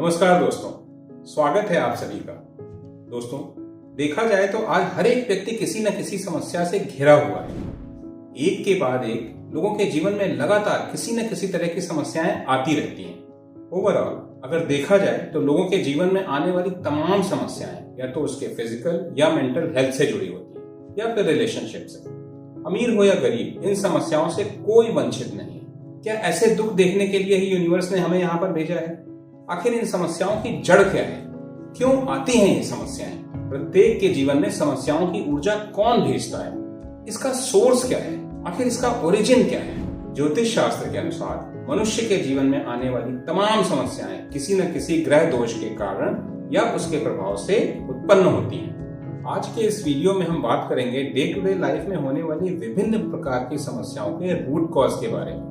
नमस्कार दोस्तों, स्वागत है आप सभी का। दोस्तों, देखा जाए तो आज हर एक व्यक्ति किसी न किसी समस्या से घिरा हुआ है। एक के बाद एक लोगों के जीवन में लगातार किसी न किसी तरह की समस्याएं आती रहती हैं। ओवरऑल अगर देखा जाए तो लोगों के जीवन में आने वाली तमाम समस्याएं या तो उसके फिजिकल या मेंटल हेल्थ से जुड़ी होती है या फिर रिलेशनशिप से। अमीर हो या गरीब, इन समस्याओं से कोई वंचित नहीं है। क्या ऐसे दुख देखने के लिए ही यूनिवर्स ने हमें यहाँ पर भेजा है? आखिर इन समस्याओं की जड़ क्या है? क्यों आती हैं ये समस्याएं? प्रत्येक के जीवन में समस्याओं की ऊर्जा कौन भेजता है? इसका सोर्स क्या है? आखिर इसका ओरिजिन क्या है? ज्योतिष शास्त्र के अनुसार मनुष्य के जीवन में आने वाली तमाम समस्याएं किसी न किसी ग्रह दोष के कारण या उसके प्रभाव से उत्पन्न होती हैं। आज के इस वीडियो में हम बात करेंगे डे टू डे लाइफ में होने वाली विभिन्न प्रकार की समस्याओं के रूट कॉज के बारे में।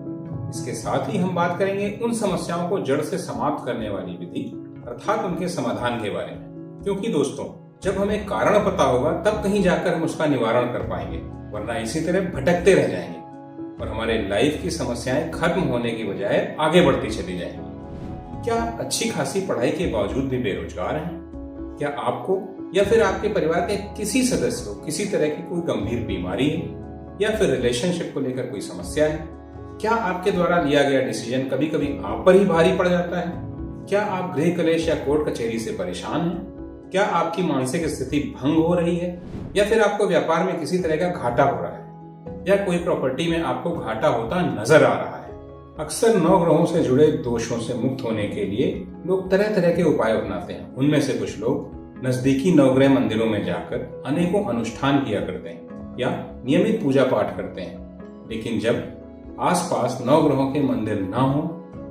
इसके साथ ही हम बात करेंगे उन समस्याओं को जड़ से समाप्त करने वाली विधि अर्थात उनके समाधान के बारे में। क्योंकि दोस्तों, जब हमें कारण पता होगा तब कहीं जाकर हम उसका निवारण कर पाएंगे, वरना इसी तरह भटकते रह जाएंगे और हमारे लाइफ की समस्याएं खत्म होने की बजाय आगे बढ़ती चली जाएंगी। क्या अच्छी खासी पढ़ाई के बावजूद भी बेरोजगार हैं? क्या आपको या फिर आपके परिवार के किसी सदस्य को किसी तरह की कोई गंभीर बीमारी है या फिर रिलेशनशिप को लेकर कोई समस्या है? क्या आपके द्वारा लिया गया डिसीजन कभी कभी आप पर ही भारी पड़ जाता है? क्या आप गृह कलेश या कोर्ट कचहरी से परेशान हैं? क्या आपकी मानसिक स्थिति भंग हो रही है या फिर आपको व्यापार में किसी तरह का घाटा हो रहा है या कोई प्रॉपर्टी में आपको घाटा होता नजर आ रहा है? अक्सर 9 ग्रहों से जुड़े दोषों से मुक्त होने के लिए लोग तरह तरह के उपाय अपनाते हैं। उनमें से कुछ लोग नजदीकी नवग्रह मंदिरों में जाकर अनेकों अनुष्ठान किया करते हैं या नियमित पूजा पाठ करते हैं। लेकिन जब आसपास 9 ग्रहों के मंदिर ना हो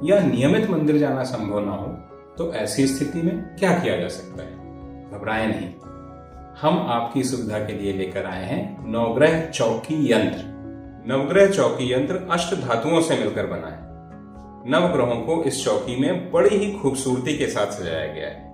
या नियमित मंदिर जाना संभव ना हो तो ऐसी स्थिति में क्या किया जा सकता है? घबराएं नहीं, हम आपकी सुविधा के लिए लेकर आए हैं नवग्रह चौकी यंत्र। नवग्रह चौकी यंत्र अष्ट धातुओं से मिलकर बना है। नवग्रहों को इस चौकी में बड़ी ही खूबसूरती के साथ सजाया गया है।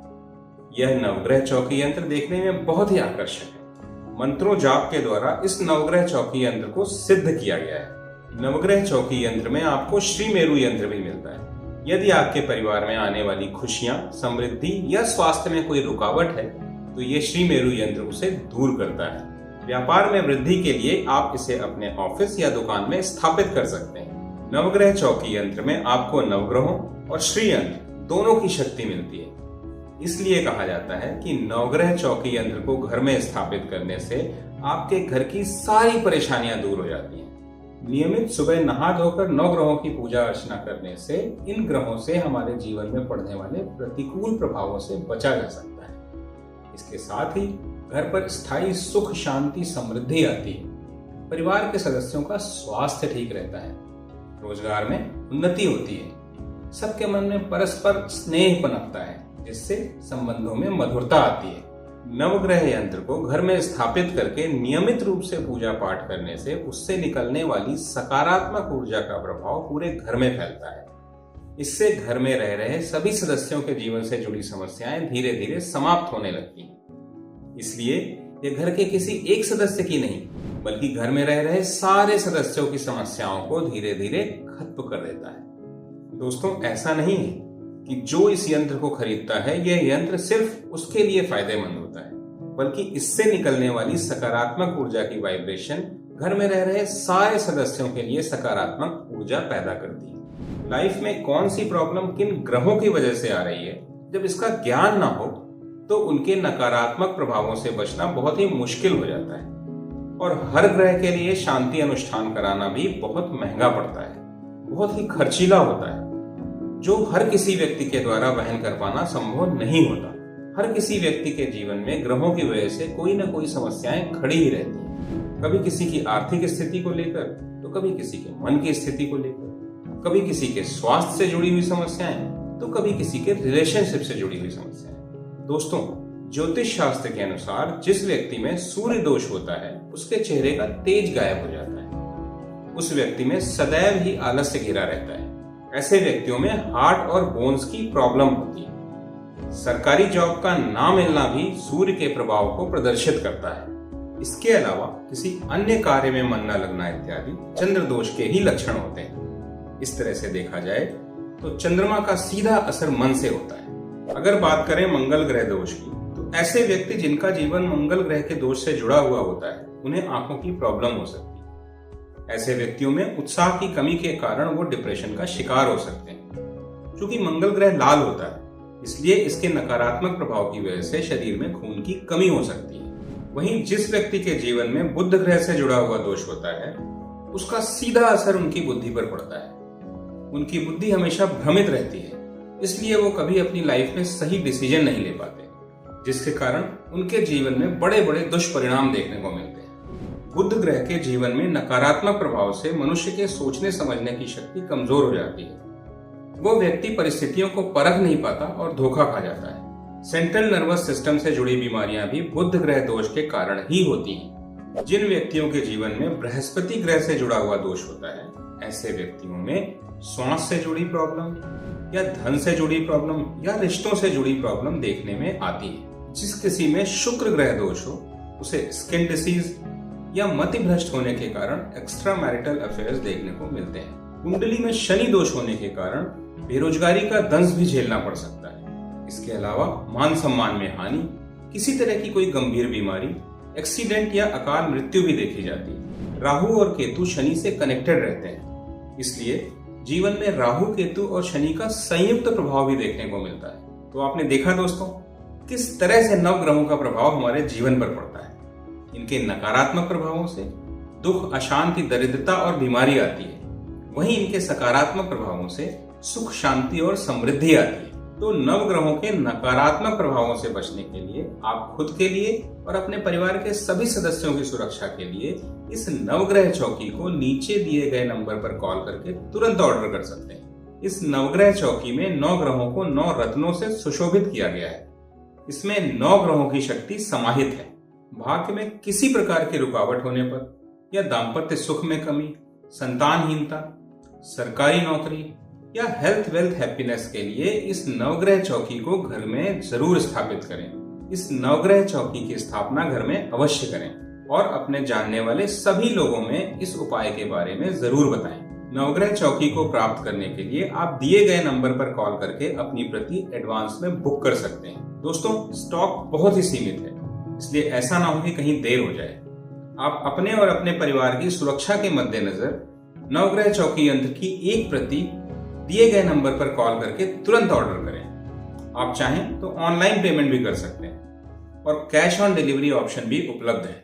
यह नवग्रह चौकी यंत्र देखने में बहुत ही आकर्षक है। मंत्रों जाप के द्वारा इस नवग्रह चौकी यंत्र को सिद्ध किया गया है। नवग्रह चौकी यंत्र में आपको श्री मेरु यंत्र भी मिलता है। यदि आपके परिवार में आने वाली खुशियां, समृद्धि या स्वास्थ्य में कोई रुकावट है तो ये श्री मेरु यंत्र उसे दूर करता है। व्यापार में वृद्धि के लिए आप इसे अपने ऑफिस या दुकान में स्थापित कर सकते हैं। नवग्रह चौकी यंत्र में आपको नवग्रहों और श्री यंत्र दोनों की शक्ति मिलती है। इसलिए कहा जाता है कि नवग्रह चौकी यंत्र को घर में स्थापित करने से आपके घर की सारी परेशानियां दूर हो जाती हैं। नियमित सुबह नहा धोकर 9 ग्रहों की पूजा अर्चना करने से इन ग्रहों से हमारे जीवन में पड़ने वाले प्रतिकूल प्रभावों से बचा जा सकता है। इसके साथ ही घर पर स्थायी सुख, शांति, समृद्धि आती है। परिवार के सदस्यों का स्वास्थ्य ठीक रहता है। रोजगार में उन्नति होती है। सबके मन में परस्पर स्नेह पनपता है, जिससे संबंधों में मधुरता आती है। नवग्रह यंत्र को घर में स्थापित करके नियमित रूप से पूजा पाठ करने से उससे निकलने वाली सकारात्मक ऊर्जा का प्रभाव पूरे घर में फैलता है। इससे घर में रह रहे सभी सदस्यों के जीवन से जुड़ी समस्याएं धीरे धीरे समाप्त होने लगती हैं। इसलिए यह घर के किसी एक सदस्य की नहीं, बल्कि घर में रह रहे सारे सदस्यों की समस्याओं को धीरे धीरे खत्म कर देता है। दोस्तों, ऐसा नहीं है कि जो इस यंत्र को खरीदता है यह यंत्र सिर्फ उसके लिए फायदेमंद होता है, बल्कि इससे निकलने वाली सकारात्मक ऊर्जा की वाइब्रेशन घर में रह रहे सारे सदस्यों के लिए सकारात्मक ऊर्जा पैदा करती है। लाइफ में कौन सी प्रॉब्लम किन ग्रहों की वजह से आ रही है, जब इसका ज्ञान ना हो तो उनके नकारात्मक प्रभावों से बचना बहुत ही मुश्किल हो जाता है। और हर ग्रह के लिए शांति अनुष्ठान कराना भी बहुत महंगा पड़ता है, बहुत ही खर्चीला होता है, जो हर किसी व्यक्ति के द्वारा वहन कर पाना संभव नहीं होता। हर किसी व्यक्ति के जीवन में ग्रहों की वजह से कोई न कोई समस्याएं खड़ी ही रहती हैं। कभी किसी की आर्थिक स्थिति को लेकर, तो कभी किसी के मन की स्थिति को लेकर, कभी किसी के स्वास्थ्य से जुड़ी हुई समस्याएं, तो कभी किसी के रिलेशनशिप से जुड़ी हुई समस्याएं। दोस्तों, ज्योतिष शास्त्र के अनुसार जिस व्यक्ति में सूर्य दोष होता है उसके चेहरे का तेज गायब हो जाता है। उस व्यक्ति में सदैव ही आलस्य घिरा रहता है। ऐसे व्यक्तियों में हार्ट और बोन्स की प्रॉब्लम होती है। सरकारी जॉब का ना मिलना भी सूर्य के प्रभाव को प्रदर्शित करता है। इसके अलावा किसी अन्य कार्य में मन न लगना इत्यादि चंद्र दोष के ही लक्षण होते हैं। इस तरह से देखा जाए तो चंद्रमा का सीधा असर मन से होता है। अगर बात करें मंगल ग्रह दोष की, तो ऐसे व्यक्ति जिनका जीवन मंगल ग्रह के दोष से जुड़ा हुआ होता है, उन्हें आंखों की प्रॉब्लम हो सकती है। ऐसे व्यक्तियों में उत्साह की कमी के कारण वो डिप्रेशन का शिकार हो सकते हैं। चूंकि मंगल ग्रह लाल होता है, इसलिए इसके नकारात्मक प्रभाव की वजह से शरीर में खून की कमी हो सकती है। वहीं जिस व्यक्ति के जीवन में बुध ग्रह से जुड़ा हुआ दोष होता है, उसका सीधा असर उनकी बुद्धि पर पड़ता है। उनकी बुद्धि हमेशा भ्रमित रहती है, इसलिए वो कभी अपनी लाइफ में सही डिसीजन नहीं ले पाते, जिसके कारण उनके जीवन में बड़े बड़े दुष्परिणाम देखने को मिलते हैं। बुध ग्रह के जीवन में नकारात्मक प्रभाव से मनुष्य के सोचने समझने की शक्ति कमजोर हो जाती है। वो व्यक्ति परिस्थितियों को परख नहीं पाता और धोखा खा जाता है। सेंट्रल नर्वस सिस्टम से जुड़ी बीमारियां भी बुध ग्रह दोष के कारण ही होती हैं। जिन व्यक्तियों के जीवन में बृहस्पति ग्रह से जुड़ा हुआ दोष होता है, ऐसे व्यक्तियों में श्वास से जुड़ी प्रॉब्लम या धन से जुड़ी प्रॉब्लम या रिश्तों से जुड़ी प्रॉब्लम देखने में आती है। जिस किसी में शुक्र ग्रह दोष हो, उसे स्किन डिसीज या मति भ्रष्ट होने के कारण एक्स्ट्रा मैरिटल अफेयर्स देखने को मिलते हैं। कुंडली में शनि दोष होने के कारण बेरोजगारी का दंश भी झेलना पड़ सकता है। इसके अलावा मान सम्मान में हानि, किसी तरह की कोई गंभीर बीमारी, एक्सीडेंट या अकाल मृत्यु भी देखी जाती है। राहु और केतु शनि से कनेक्टेड रहते हैं, इसलिए जीवन में राहु केतु और शनि का संयुक्त प्रभाव भी देखने को मिलता है। तो आपने देखा दोस्तों, किस तरह से नव ग्रहों का प्रभाव हमारे जीवन पर पड़ता है। इनके नकारात्मक प्रभावों से दुख, अशांति, दरिद्रता और बीमारी आती है। वहीं इनके सकारात्मक प्रभावों से सुख, शांति और समृद्धि आती है। तो नव ग्रहों के नकारात्मक प्रभावों से बचने के लिए आप खुद के लिए और अपने परिवार के सभी सदस्यों की सुरक्षा के लिए इस नवग्रह चौकी को नीचे दिए गए नंबर पर कॉल करके तुरंत ऑर्डर कर सकते हैं। इस नवग्रह चौकी में 9 ग्रहों को 9 रत्नों से सुशोभित किया गया है। इसमें 9 ग्रहों की शक्ति समाहित है। भाग्य में किसी प्रकार की रुकावट होने पर या दाम्पत्य सुख में कमी, संतानहीनता, सरकारी नौकरी या हेल्थ वेल्थ हैप्पीनेस के लिए इस नवग्रह चौकी को घर में जरूर स्थापित करें। इस नवग्रह चौकी की स्थापना घर में अवश्य करें और अपने जानने वाले सभी लोगों में इस उपाय के बारे में जरूर बताएं। नवग्रह चौकी को प्राप्त करने के लिए आप दिए गए नंबर पर कॉल करके अपनी प्रति एडवांस में बुक कर सकते हैं। दोस्तों, स्टॉक बहुत ही सीमित है, इसलिए ऐसा ना हो कि कहीं देर हो जाए। आप अपने और अपने परिवार की सुरक्षा के मद्देनजर नवग्रह चौकी यंत्र की एक प्रति दिए गए नंबर पर कॉल करके तुरंत ऑर्डर करें। आप चाहें तो ऑनलाइन पेमेंट भी कर सकते हैं और कैश ऑन डिलीवरी ऑप्शन भी उपलब्ध है।